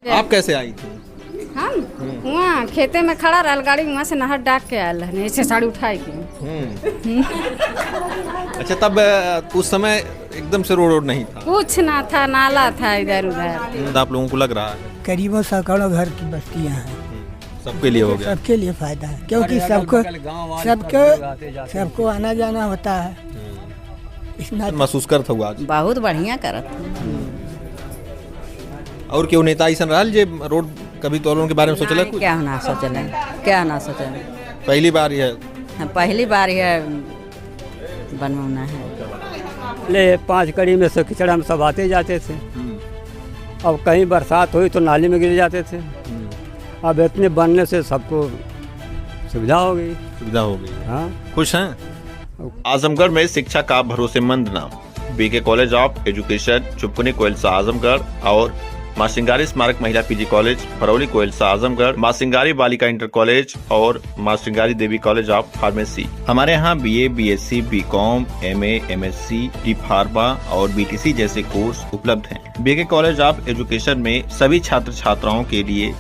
आप कैसे आई थी? हम वहाँ खेते में खड़ा रहल, गाड़ी वहाँ से नहर डाक के आयल है, ऐसे साड़ी उठाई के। अच्छा, तब उस समय एकदम से रोड नहीं था? कुछ ना था, नाला था इधर उधर। आप लोगों को लग रहा है करीबन सैकड़ों घर की बस्तियाँ हैं। सबके लिए हो गया? सबके लिए फायदा है, क्योंकि सबको आना जाना होता है। इतना महसूस करता हुआ आज बहुत बढ़िया करत। और क्यों नेता ऐसा रहल जे रोड कभी तो के बारे में सोचल कुछ? क्या ना सोचल पहली बार ये पहली बार ये बनवाना है। ले 5 कड़ी में से कीचड़ हम सब आते जाते थे। अब कहीं बरसात हुई तो नाली में गिर जाते थे। अब इतने बनने से सबको सुविधा हो गई। हाँ, खुश हैं? आजमगढ़ में शिक्षा का भरोसेमंद नाम BK college of education Chupkuni Koilsa Azamgarh और मां सिंगारी स्मारक महिला पीजी कॉलेज फरौली कोयलसा आजमगढ़, मां सिंगारी बालिका इंटर कॉलेज और मां Singari Devi college of pharmacy. हमारे यहाँ BA, BSc, BCom, MA, MSc, D pharma और बीटीसी जैसे कोर्स उपलब्ध हैं। बीके कॉलेज ऑफ एजुकेशन में सभी छात्र छात्राओं के लिए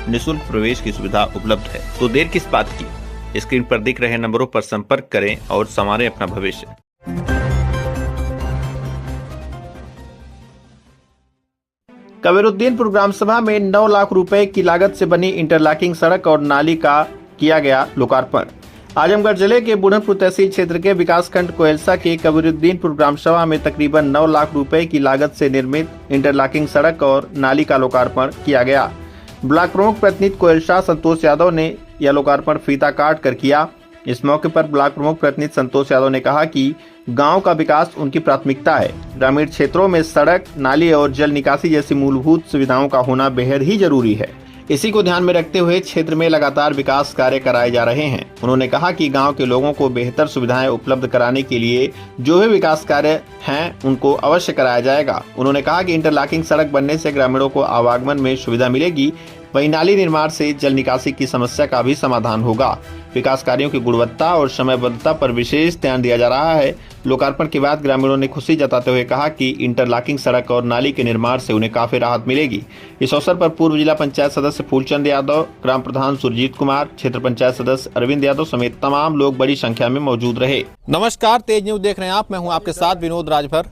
निःशुल्क प्रवेश की सुविधा उपलब्ध है। तो देर किस बात की, स्क्रीन पर दिख रहे नंबरों पर संपर्क करें और संवारें अपना भविष्य। कबीरुद्दीनपुर ग्राम सभा में 9 लाख रुपए की लागत से बनी इंटरलॉकिंग सड़क और नाली का किया गया लोकार्पण। आजमगढ़ जिले के बुढ़नपुर तहसील क्षेत्र के विकासखंड कोयलसा के कबीरुद्दीनपुर ग्राम सभा में तकरीबन 9 लाख रुपए की लागत से निर्मित इंटरलॉकिंग सड़क और नाली का लोकार्पण किया गया। ब्लॉक प्रमुख प्रतिनिधि कोयलसा संतोष यादव ने यह लोकार्पण फीता काट कर किया। इस मौके पर ब्लॉक प्रमुख प्रतिनिधि संतोष यादव ने कहा कि गांव का विकास उनकी प्राथमिकता है। ग्रामीण क्षेत्रों में सड़क, नाली और जल निकासी जैसी मूलभूत सुविधाओं का होना बेहद ही जरूरी है। इसी को ध्यान में रखते हुए क्षेत्र में लगातार विकास कार्य कराए जा रहे हैं। उन्होंने कहा कि गांव के लोगों को बेहतर सुविधाएं उपलब्ध कराने के लिए जो भी विकास कार्य हैं उनको अवश्य कराया जाएगा। उन्होंने कहा कि इंटरलॉकिंग सड़क बनने से ग्रामीणों को आवागमन में सुविधा मिलेगी, वहीं नाली निर्माण से जल निकासी की समस्या का भी समाधान होगा। विकास कार्यों की गुणवत्ता और समयबद्धता पर विशेष ध्यान दिया जा रहा है। लोकार्पण के बाद ग्रामीणों ने खुशी जताते हुए कहा कि इंटरलॉकिंग सड़क और नाली के निर्माण से उन्हें काफी राहत मिलेगी। इस अवसर पर पूर्व जिला पंचायत सदस्य फूलचंद यादव, ग्राम प्रधान सुरजीत कुमार, क्षेत्र पंचायत सदस्य अरविंद यादव समेत तमाम लोग बड़ी संख्या में मौजूद रहे। नमस्कार, तेज न्यूज देख रहे हैं आप। मैं हूँ आपके साथ विनोद राजभर।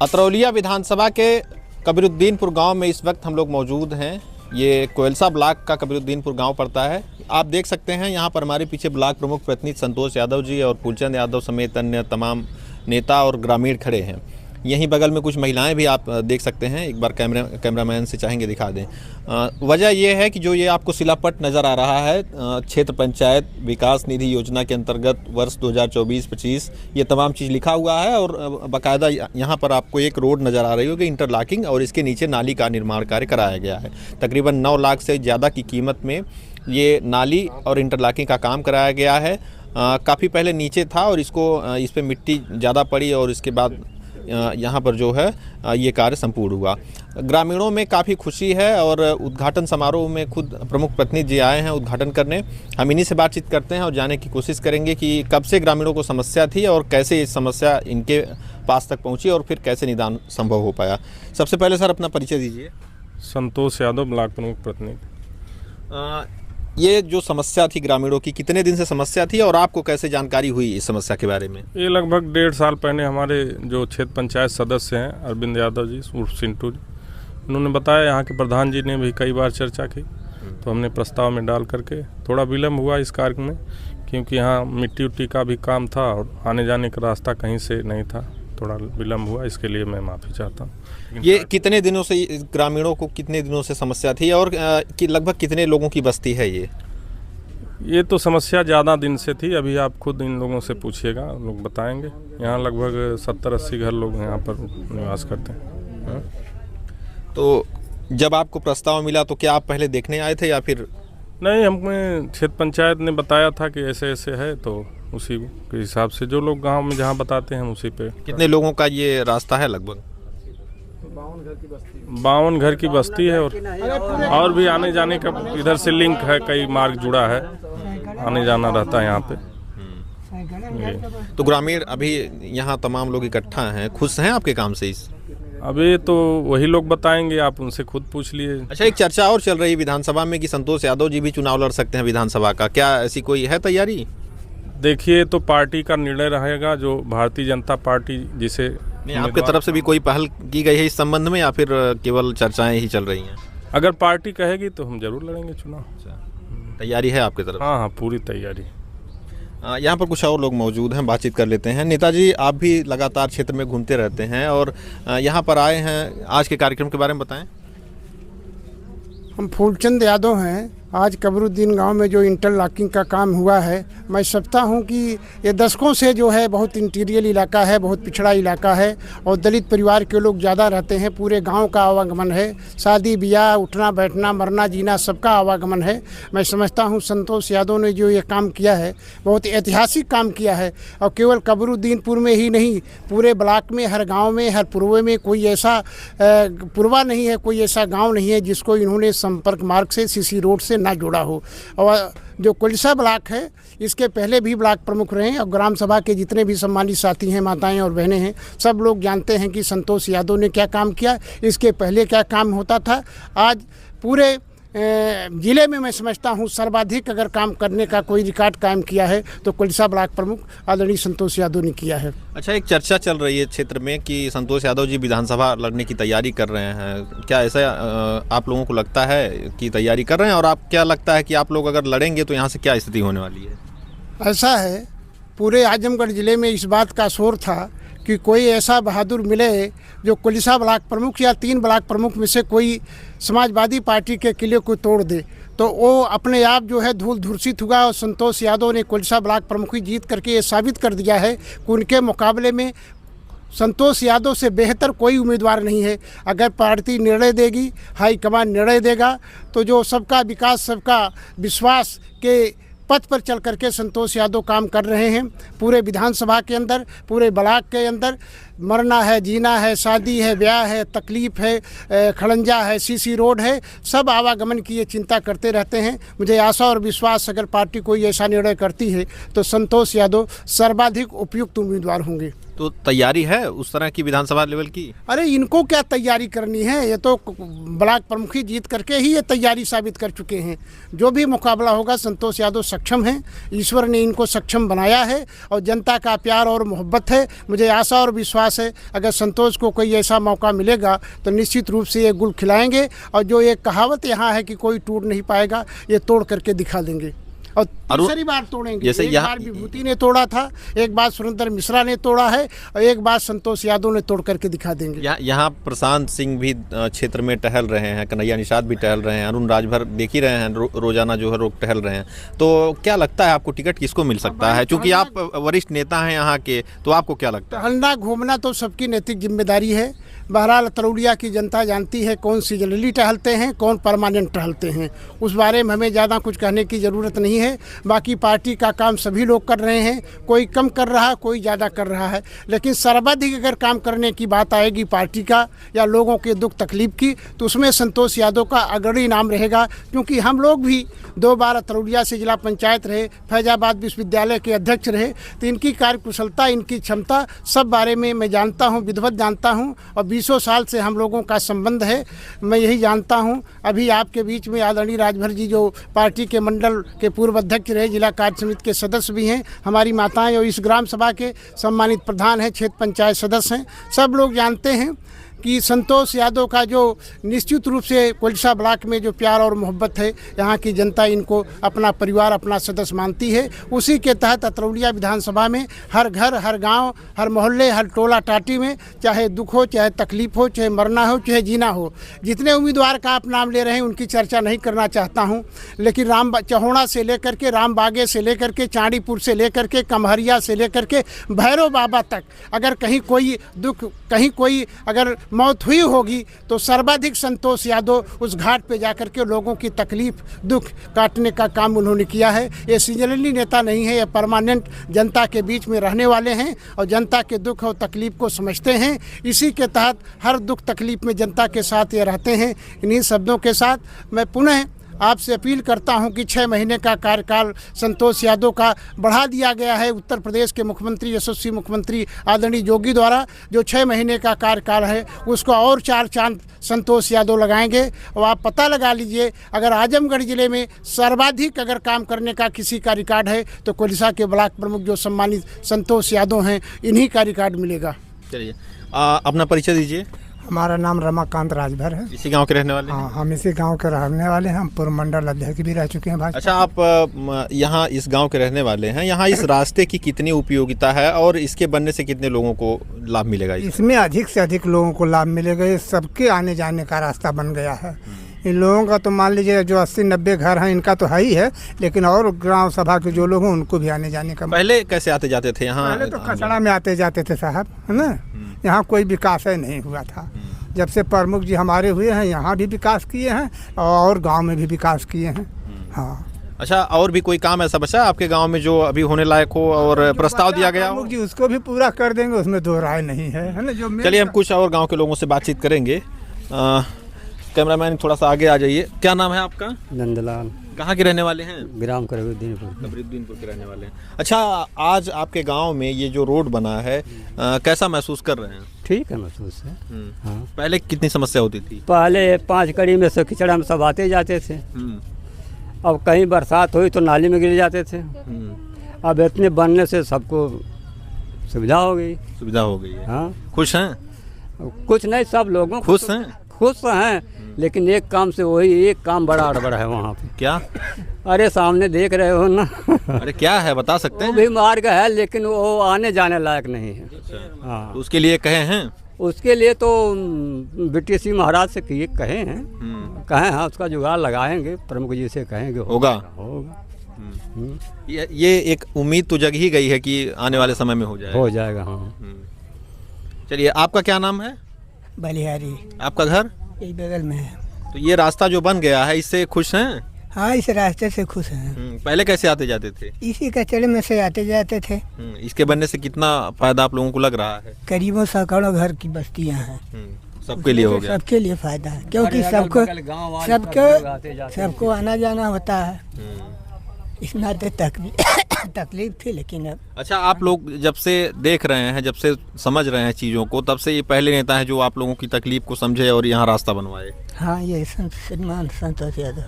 अतरौलिया विधानसभा के कबीरुद्दीनपुर गाँव में इस वक्त हम लोग मौजूद हैं। ये कोयलसा ब्लॉक का कबीरुद्दीनपुर गांव पड़ता है। आप देख सकते हैं यहाँ पर हमारे पीछे ब्लॉक प्रमुख प्रतिनिधि संतोष यादव जी और फूलचंद यादव समेत अन्य तमाम नेता और ग्रामीण खड़े हैं। यहीं बगल में कुछ महिलाएं भी आप देख सकते हैं। एक बार कैमरामैन से चाहेंगे दिखा दें। वजह यह है कि जो ये आपको शिलापट नज़र आ रहा है क्षेत्र पंचायत विकास निधि योजना के अंतर्गत वर्ष 2024-25 ये तमाम चीज़ लिखा हुआ है और बाकायदा यहाँ पर आपको एक रोड नज़र आ रही होगी इंटरलॉकिंग, और इसके नीचे नाली का निर्माण कार्य कराया गया है। तकरीबन 9 लाख से ज़्यादा की कीमत में ये नाली और इंटरलॉकिंग का काम कराया गया है। काफ़ी पहले नीचे था और इसको इस पर मिट्टी ज़्यादा पड़ी और इसके बाद यहाँ पर जो है ये कार्य संपूर्ण हुआ। ग्रामीणों में काफ़ी खुशी है और उद्घाटन समारोह में खुद प्रमुख प्रतिनिधि जी आए हैं उद्घाटन करने। हम इन्हीं से बातचीत करते हैं और जानने की कोशिश करेंगे कि कब से ग्रामीणों को समस्या थी और कैसे ये समस्या इनके पास तक पहुँची और फिर कैसे निदान संभव हो पाया। सबसे पहले सर अपना परिचय दीजिए। संतोष यादव, ब्लॉक प्रमुख प्रतिनिधि। ये जो समस्या थी ग्रामीणों की, कितने दिन से समस्या थी और आपको कैसे जानकारी हुई इस समस्या के बारे में? ये लगभग 1.5 साल पहले हमारे जो क्षेत्र पंचायत सदस्य हैं अरविंद यादव जी उर्फ सिंटू जी, उन्होंने बताया। यहाँ के प्रधान जी ने भी कई बार चर्चा की, तो हमने प्रस्ताव में डाल करके थोड़ा विलम्ब हुआ इस कार्य में, क्योंकि यहाँ मिट्टी उट्टी का भी काम था और आने जाने का रास्ता कहीं से नहीं था, थोड़ा विलम्ब हुआ। इसके लिए मैं माफ़ी चाहता हूँ। ये कितने दिनों से ग्रामीणों को कितने दिनों से समस्या थी और कि लगभग कितने लोगों की बस्ती है ये तो समस्या ज़्यादा दिन से थी। अभी आप खुद इन लोगों से पूछिएगा, लोग बताएंगे। यहाँ लगभग 70-80 घर लोग यहाँ पर निवास करते हैं। तो जब आपको प्रस्ताव मिला तो क्या आप पहले देखने आए थे या फिर? नहीं, हमें क्षेत्र पंचायत ने बताया था कि ऐसे ऐसे है, तो उसी के हिसाब से जो लोग गांव में जहां बताते हैं उसी पे। कितने लोगों का ये रास्ता है? लगभग 52 घर की बस्ती है और भी आने जाने का इधर से लिंक है, कई मार्ग जुड़ा है, आने जाना रहता है यहाँ पे। तो ग्रामीण अभी यहाँ तमाम लोग इकट्ठा हैं, खुश हैं आपके काम से? अभी तो वही लोग बताएंगे, आप उनसे खुद पूछ लिए। अच्छा, एक चर्चा और चल रही है विधानसभा में कि संतोष यादव जी भी चुनाव लड़ सकते हैं विधानसभा का, क्या ऐसी कोई है तैयारी? देखिए, तो पार्टी का निर्णय रहेगा, जो भारतीय जनता पार्टी जिसे नहीं, आपके तरफ से भी कोई पहल की गई है इस संबंध में या फिर केवल चर्चाएं ही चल रही हैं? अगर पार्टी कहेगी तो हम जरूर लड़ेंगे चुनाव। तैयारी है आपकी तरफ? हाँ, पूरी तैयारी। यहाँ पर कुछ और लोग मौजूद हैं, बातचीत कर लेते हैं। नेताजी, आप भी लगातार क्षेत्र में घूमते रहते हैं और यहाँ पर आए हैं, आज के कार्यक्रम के बारे में बताएं। हम फूलचंद यादव हैं। आज कबरुद्दीन गांव में जो इंटरलॉकिंग का काम हुआ है, मैं समझता हूं कि ये दशकों से जो है बहुत इंटीरियर इलाका है, बहुत पिछड़ा इलाका है और दलित परिवार के लोग ज़्यादा रहते हैं। पूरे गांव का आवागमन है, शादी ब्याह, उठना बैठना, मरना जीना, सबका आवागमन है। मैं समझता हूं संतोष यादव ने जो ये काम किया है बहुत ऐतिहासिक काम किया है और केवल कबरुद्दीनपुर में ही नहीं, पूरे ब्लॉक में, हर गाँव में, हर पूर्व में कोई ऐसा पूर्वा नहीं है, कोई ऐसा गाँव नहीं है जिसको इन्होंने संपर्क मार्ग से, सीसी रोड से ना जुड़ा हो। और जो कोलिसा ब्लॉक है, इसके पहले भी ब्लॉक प्रमुख रहे और ग्राम सभा के जितने भी सम्मानित साथी हैं, माताएं और बहनें हैं, सब लोग जानते हैं कि संतोष यादव ने क्या काम किया, इसके पहले क्या काम होता था। आज पूरे जिले में मैं समझता हूँ सर्वाधिक अगर काम करने का कोई रिकॉर्ड कायम किया है तो कोलिसा ब्लॉक प्रमुख आदरणीय संतोष यादव ने किया है। अच्छा, एक चर्चा चल रही है क्षेत्र में कि संतोष यादव जी विधानसभा लड़ने की तैयारी कर रहे हैं, क्या ऐसा आप लोगों को लगता है कि तैयारी कर रहे हैं? और आप क्या लगता है कि आप लोग अगर लड़ेंगे तो यहाँ से क्या स्थिति होने वाली है? ऐसा है, पूरे आजमगढ़ ज़िले में इस बात का शोर था कि कोई ऐसा बहादुर मिले जो कोलिसा ब्लॉक प्रमुख या 3 ब्लॉक प्रमुख में से कोई समाजवादी पार्टी के किले को तोड़ दे, तो वो अपने आप जो है धूल धूर्षित हुआ। और संतोष यादव ने कोलिसा ब्लॉक प्रमुख जीत करके ये साबित कर दिया है कि उनके मुकाबले में संतोष यादव से बेहतर कोई उम्मीदवार नहीं है। अगर पार्टी निर्णय देगी, हाईकमान निर्णय देगा, तो जो सबका विकास, सबका विश्वास के पथ पर चल करके संतोष यादव काम कर रहे हैं। पूरे विधानसभा के अंदर, पूरे ब्लॉक के अंदर मरना है, जीना है, शादी है, ब्याह है, तकलीफ है, खड़ंजा है, सीसी रोड है, सब आवागमन की ये चिंता करते रहते हैं। मुझे आशा और विश्वास अगर पार्टी कोई ऐसा निर्णय करती है तो संतोष यादव सर्वाधिक उपयुक्त उम्मीदवार होंगे। तो तैयारी है उस तरह की विधानसभा लेवल की? अरे इनको क्या तैयारी करनी है, ये तो ब्लॉक प्रमुखी जीत करके ही ये तैयारी साबित कर चुके हैं। जो भी मुकाबला होगा संतोष यादव सक्षम हैं, ईश्वर ने इनको सक्षम बनाया है और जनता का प्यार और मोहब्बत है। मुझे आशा और विश्वास है अगर संतोष को कोई ऐसा मौका मिलेगा तो निश्चित रूप से ये गुल खिलाएंगे और जो एक कहावत यहाँ है कि कोई टूट नहीं पाएगा, ये तोड़ करके दिखा देंगे और तीसरी बार तोड़ेंगे। जैसे एक बार विभूति ने तोड़ा था, एक बार सुरेंद्र मिश्रा ने तोड़ा है और एक बार संतोष यादव ने तोड़ करके दिखा देंगे। यहाँ प्रशांत सिंह भी क्षेत्र में टहल रहे हैं, कन्हैया निषाद भी टहल रहे हैं, अरुण राजभर देख ही रहे हैं, रोजाना जो है लोग टहल रहे हैं। तो क्या लगता है आपको टिकट किसको मिल सकता है? क्योंकि आप वरिष्ठ नेता हैं यहाँ के, तो आपको क्या लगता है? टहलना घूमना तो सबकी नैतिक जिम्मेदारी है। बहरहाल तरौलिया की जनता जानती है कौन सीजनली टहलते हैं, कौन परमानेंट टहलते हैं। उस बारे में हमें ज़्यादा कुछ कहने की ज़रूरत नहीं है। बाकी पार्टी का काम सभी लोग कर रहे हैं, कोई कम कर रहा है, कोई ज़्यादा कर रहा है, लेकिन सर्वाधिक अगर काम करने की बात आएगी पार्टी का या लोगों के दुख तकलीफ की, तो उसमें संतोष यादव का अग्रणी नाम रहेगा। क्योंकि हम लोग भी 2 बार तरौलिया से जिला पंचायत रहे, फैजाबाद विश्वविद्यालय के अध्यक्ष रहे, तो इनकी कार्यकुशलता, इनकी क्षमता सब बारे में मैं जानता हूँ, विधिवत जानता हूँ और 20 साल से हम लोगों का संबंध है। मैं यही जानता हूँ, अभी आपके बीच में आदरणीय राजभर जी जो पार्टी के मंडल के पूर्व अध्यक्ष रहे, जिला कार्य समिति के सदस्य भी हैं, हमारी माताएं और इस ग्राम सभा के सम्मानित प्रधान हैं, क्षेत्र पंचायत सदस्य हैं, सब लोग जानते हैं कि संतोष यादव का जो निश्चित रूप से कोलिसा ब्लॉक में जो प्यार और मोहब्बत है, यहाँ की जनता इनको अपना परिवार, अपना सदस्य मानती है। उसी के तहत अतरौलिया विधानसभा में हर घर, हर गांव, हर मोहल्ले, हर टोला टाटी में चाहे दुख हो, चाहे तकलीफ हो, चाहे मरना हो, चाहे जीना हो, जितने उम्मीदवार का आप नाम ले रहे हैं उनकी चर्चा नहीं करना चाहता हूँ, लेकिन चहोड़ा से लेकर के, रामबागे से लेकर के, चांदीपुर से लेकर के, कमहरिया से लेकर के भैरव बाबा तक अगर कहीं कोई दुख, कहीं कोई अगर मौत हुई होगी तो सर्वाधिक संतोष यादव उस घाट पे जाकर के लोगों की तकलीफ, दुख काटने का काम उन्होंने किया है। ये सीजनली नेता नहीं है, ये परमानेंट जनता के बीच में रहने वाले हैं और जनता के दुख और तकलीफ को समझते हैं। इसी के तहत हर दुख तकलीफ में जनता के साथ ये रहते हैं। इन्हीं शब्दों के साथ मैं पुनः आपसे अपील करता हूं कि 6 महीने का कार्यकाल संतोष यादव का बढ़ा दिया गया है उत्तर प्रदेश के मुख्यमंत्री, यशस्वी मुख्यमंत्री आदरणीय योगी द्वारा। जो 6 महीने का कार्यकाल है उसको और 4 चांद संतोष यादव लगाएंगे। और आप पता लगा लीजिए, अगर आजमगढ़ ज़िले में सर्वाधिक अगर काम करने का किसी का रिकॉर्ड है तो कोलिसा के ब्लॉक प्रमुख जो सम्मानित संतोष यादव हैं, इन्हीं का रिकॉर्ड मिलेगा। चलिए अपना परिचय दीजिए। हमारा नाम रमाकांत राजभर है। इसी गांव के रहने वाले हैं? हाँ, हम इसी गांव के रहने वाले हैं। हम पूर्व मंडल अध्यक्ष भी रह चुके हैं भाई। अच्छा, आप यहाँ इस गांव के रहने वाले हैं। यहाँ इस रास्ते की कितनी उपयोगिता है और इसके बनने से कितने लोगों को लाभ मिलेगा? इसमें अधिक से अधिक लोगों को लाभ मिलेगा। ये सबके आने जाने का रास्ता बन गया है। इन लोगों का तो मान लीजिए जो 80-90 घर हैं इनका तो है ही है, लेकिन और ग्राम सभा के जो लोग हैं उनको भी आने जाने का। पहले कैसे आते जाते थे यहाँ? पहले तो कचड़ा में आते जाते थे साहब, है ना। यहाँ कोई विकास ही नहीं हुआ था। जब से प्रमुख जी हमारे हुए हैं, यहाँ भी विकास किए हैं और गांव में भी विकास किए हैं। हाँ। अच्छा, और भी कोई काम ऐसा बचा आपके गांव में जो अभी होने लायक हो और प्रस्ताव दिया गया हो? प्रमुख जी उसको भी पूरा कर देंगे, उसमें दो राय नहीं है ना। जो चलिए हम कुछ और गांव के लोगों से बातचीत करेंगे। कैमरामैन थोड़ा सा आगे आ जाइए। क्या नाम है आपका? नंदलाल, कहाँ के रहने वाले हैं? ग्राम कबीरदीनपुर। कबीरदीनपुर के रहने वाले हैं। अच्छा, आज आपके गांव में ये जो रोड बना है कैसा महसूस कर रहे हैं? ठीक है, महसूस है। हाँ। पहले कितनी समस्या होती थी? पहले 5 कड़ी में से खिचड़ा में सब आते जाते थे। अब कहीं बरसात हुई तो नाली में गिर जाते थे। अब इतने बनने से सबको सुविधा हो गई। सुविधा हो गई है। हाँ, खुश हैं? कुछ नहीं, सब लोगों को खुश हैं? खुश हैं, लेकिन एक काम से वही एक काम बड़ा अड़बड़ है वहाँ पे। क्या? अरे सामने देख रहे हो ना। अरे क्या है, बता सकते वो हैं? भी मार्ग है लेकिन वो आने जाने लायक नहीं है। अच्छा। हाँ, तो उसके लिए कहे हैं? उसके लिए तो BTC महाराज से कहे हैं, कहें हाँ उसका जुगाड़ लगाएंगे, प्रमुख जी से कहेंगे होगा। होगा। ये एक उम्मीद तो जग ही गई है कि आने वाले समय में हो जाएगा। हो जाएगा। हाँ। चलिए, आपका क्या नाम है? बलिहारी आपका घर यही बगल में है। तो ये रास्ता जो बन गया है इससे खुश हैं? हाँ, इस रास्ते से खुश हैं। पहले कैसे आते जाते थे? इसी कचड़े में से आते जाते थे। इसके बनने से कितना फायदा आप लोगों को लग रहा है? करीबों सैकड़ों घर की बस्तियाँ हैं। सबके लिए हो गया। सबके लिए फायदा है, क्योंकि सबको आना जाना होता है। इस नाते तकलीफ थी, लेकिन अब। अच्छा, आप लोग जब से देख रहे हैं, जब से समझ रहे हैं चीज़ों को, तब से ये पहले नेता है जो आप लोगों की तकलीफ को समझे और यहाँ रास्ता बनवाए। हाँ, ये श्रीमान संतोष यादव।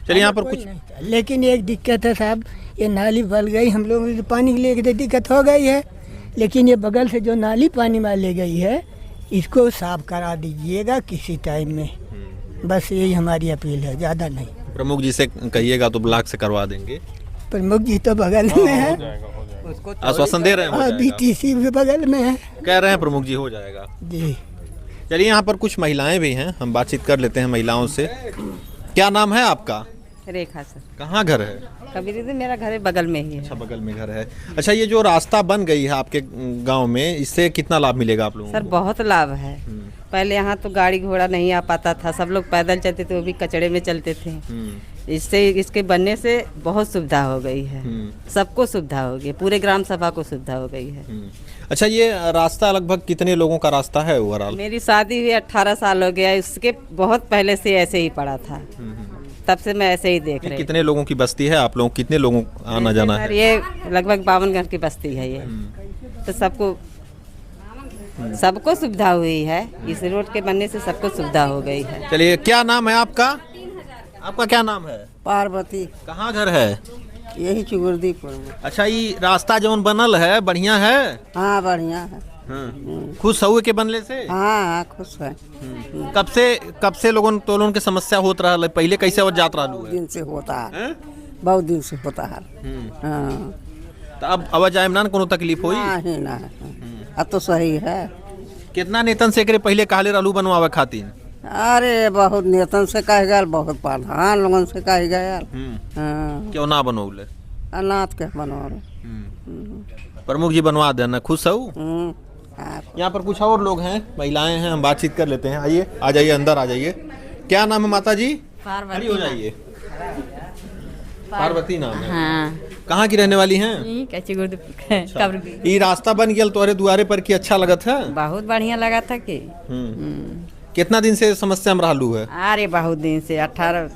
चलिए, यहाँ पर कुछ लेकिन एक दिक्कत है साहब, ये नाली बल गई, हम लोगों को पानी के लिए दिक्कत हो गई है। लेकिन ये बगल से जो नाली पानी में ले गई है, इसको साफ करा दीजिएगा किसी टाइम में। बस यही हमारी अपील है, ज़्यादा नहीं। प्रमुख जी से कहिएगा तो ब्लॉक से करवा देंगे। प्रमुख जी तो बगल में है, आश्वासन दे रहे हैं, हो जाएगा। BTC भी बगल में है, कह रहे हैं प्रमुख जी हो जाएगा जी। चलिए, यहाँ पर कुछ महिलाएं भी हैं, हम बातचीत कर लेते हैं महिलाओं से। क्या नाम है आपका? रेखा सर। कहाँ घर है? कबीरदीन मेरा घर है, बगल में ही है। अच्छा, बगल में घर है। अच्छा, ये जो रास्ता बन गई है आपके गांव में, इससे कितना लाभ मिलेगा आप लोगों सर को? बहुत लाभ है। पहले यहाँ तो गाड़ी घोड़ा नहीं आ पाता था, सब लोग पैदल चलते थे, वो भी कचड़े में चलते थे। इससे इसके बनने से बहुत सुविधा हो गई है, सबको सुविधा हो गई, पूरे ग्राम सभा को सुविधा हो गई है। अच्छा, ये रास्ता लगभग कितने लोगों का रास्ता है ओवरऑल? मेरी शादी हुई 18 साल हो गया, इसके बहुत पहले से ऐसे ही पड़ा था, तब से मैं ऐसे ही देख रही हूँ। कितने लोगों की बस्ती है आप लोग? कितने लोगों आना जाना है? ये लगभग 52 घर की बस्ती है ये। तो सबको सुविधा हुई है, इस रोड के बनने से सबको सुविधा हो गई है। चलिए, क्या नाम है आपका? आपका क्या नाम है? पार्वती। कहाँ घर है? यही चुगुर्दीपुर में। अच्छा, ये रास्ता जौन बनल है बढ़िया है? हाँ, बढ़िया है। खुश हुए के बनले से? हाँ, खुश है। कब से लोगन तो लोगन के समस्या होत रहा? पहले कैसे और जात रहा? बहुत दिन से होता है, बहुत दिन से होता है। हाँ, तो अब जाए ना कोनो तकलीफ होई? ही ना, अब तो सही है। कितना नेतन से एकरे पहले कहले रहलू बनवावे खातिर? अरे बहुत नेतन से कह गया, बहुत प्रधान लोगन से कह गया। हाँ, क्यों ना बनौले? अनाथ के बनवा। प्रमुख जी बनवा देना। खुश हो? यहाँ पर कुछ और लोग हैं, महिलाएं हैं, हम बातचीत कर लेते हैं। आइए, आ जाइए, अंदर आ जाइए। क्या नाम है माता जी? पार्वती। हो जाइए। पार्वती नाम है। हाँ। कहाँ की रहने वाली हैं? कबीरदीन। ये रास्ता बन गया तोहरे दुआरे पर की अच्छा लगत है? बहुत बढ़िया लगा था कि कितना दिन से समस्या में रहलू है? अरे बहुत दिन से 18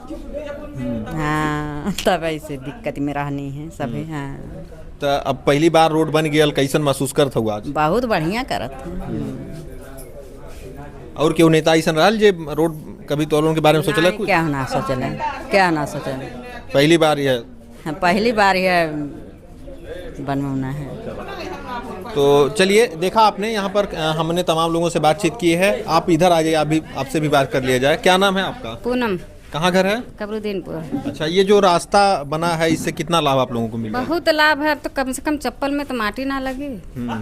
हाँ तब ऐसे दिक्कत में रहनी है सभी। हाँ तो अब पहली बार रोड बन गया, कैसन महसूस करत हुआ आज? बहुत बढ़िया करत है। और क्यों नेता ऐसा रहल जे रोड कभी तो उनके बारे में सोचला कुछ? क्या ना सोचले, क्या ना सोचले। पहली बार ये हाँ पहली बार यह बनवाना है। तो चलिए, देखा आपने यहाँ पर हमने तमाम लोगों से बातचीत की है। आप इधर आ जाइए, अभी आपसे भी बात कर लिया जाए। क्या नाम है आपका? पूनम, कहाँ घर है? कबरुद्दीनपुर। अच्छा, ये जो रास्ता बना है इससे कितना लाभ आप लोगों को मिला? बहुत लाभ है। अब तो कम से कम चप्पल में तो माटी ना लगी,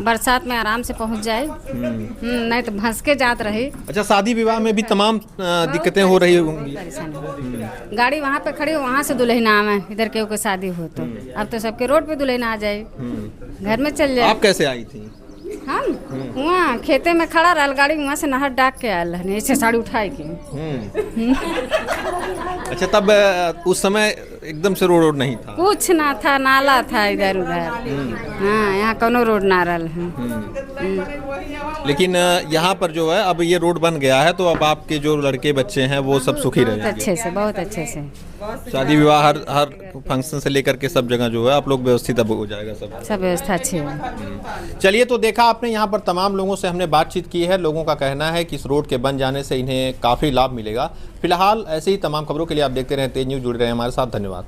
बरसात में आराम से पहुंच जाए। नहीं तो भंस के जात रही। अच्छा, शादी विवाह में भी तमाम दिक्कतें हो रही होंगी। परेशानी। गाड़ी वहाँ पे खड़ी हो, वहाँ से दुल्हन आवे, इधर केहू के शादी हो तो अब तो सबके रोड पे दुल्हन आ जाए, घर में चल जाए। आप कैसे आई थी? हम वहाँ खेते में खड़ा रहा, गाड़ी वहाँ से नहर डाक के आयल है, ऐसे साड़ी उठाई के। अच्छा, तब उस समय एकदम से रोड नहीं था? कुछ ना था, नाला था इधर उधर। हाँ, यहाँ कोनो रोड ना रहा है। लेकिन यहाँ पर जो है अब ये रोड बन गया है, तो अब आपके जो लड़के बच्चे हैं वो सब सुखी बहुत रहेंगे। अच्छे से, बहुत अच्छे से। शादी विवाह हर फंक्शन से लेकर के सब जगह जो है आप लोग व्यवस्थित अब हो जाएगा सब व्यवस्था अच्छी है। चलिए, तो देखा आपने यहाँ पर तमाम लोगों से हमने बातचीत की है। लोगों का कहना है कि इस रोड के बन जाने से इन्हें काफ़ी लाभ मिलेगा। फिलहाल ऐसे ही तमाम खबरों के लिए आप देखते रहें तेज न्यूज़, जुड़े रहें हमारे साथ। धन्यवाद।